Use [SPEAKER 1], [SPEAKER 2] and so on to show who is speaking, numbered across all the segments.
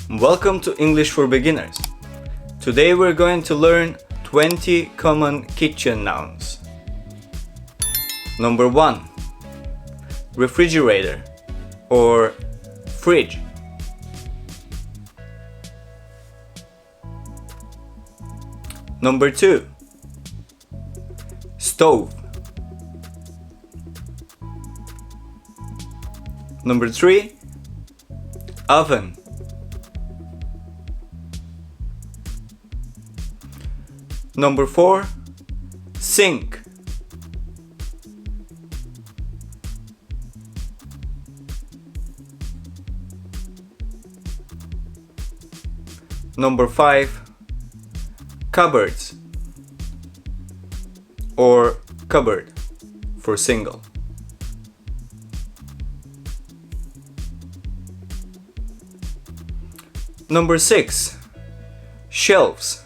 [SPEAKER 1] Welcome to English for Beginners. Today we're going to learn 20 common kitchen nouns. Number 1. Refrigerator or fridge. Number 2. Stove. Number 3. Oven. Number 4. Sink. Number 5. Cupboards or cupboard for single. Number 6. Shelves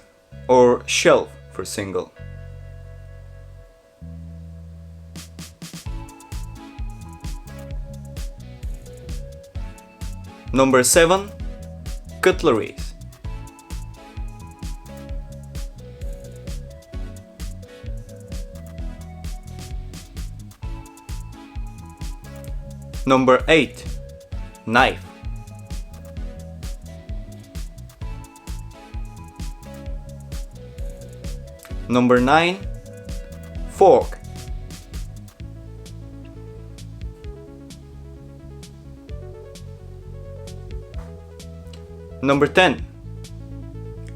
[SPEAKER 1] or shelf for single. Number 7. Cutleries. Number 8. Knife. Number 9. Fork. Number 10.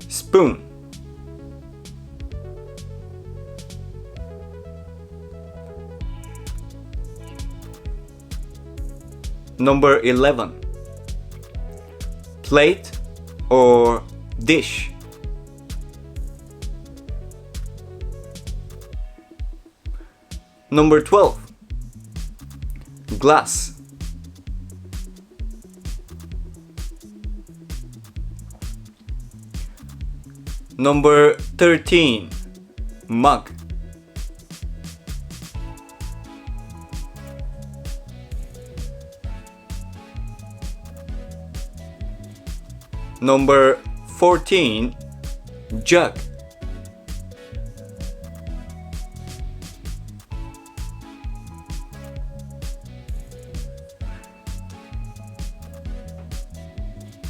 [SPEAKER 1] Spoon. Number 11. Plate or dish. Number 12. Glass. Number 13. Mug. Number 14. Jug.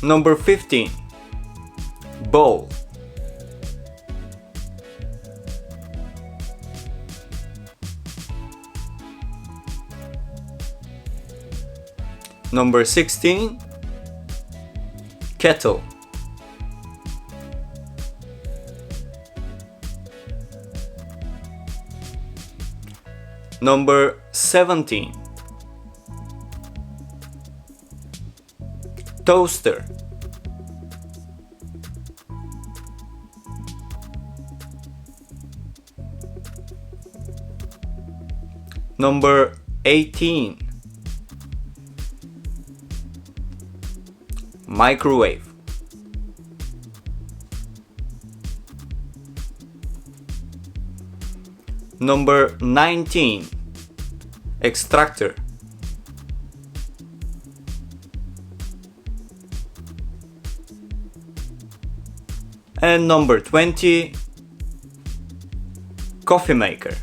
[SPEAKER 1] Number 15. Bowl. Number 16. Kettle. Number 17. Toaster. Number 18. Microwave. Number 19. Extractor. And number 20. Coffee maker.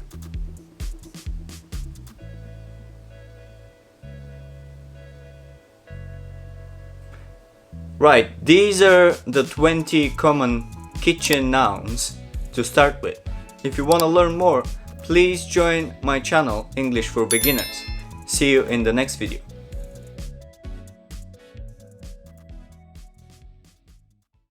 [SPEAKER 1] Right, these are the 20 common kitchen nouns to start with. If you want to learn more, please join my channel English for Beginners. See you in the next video.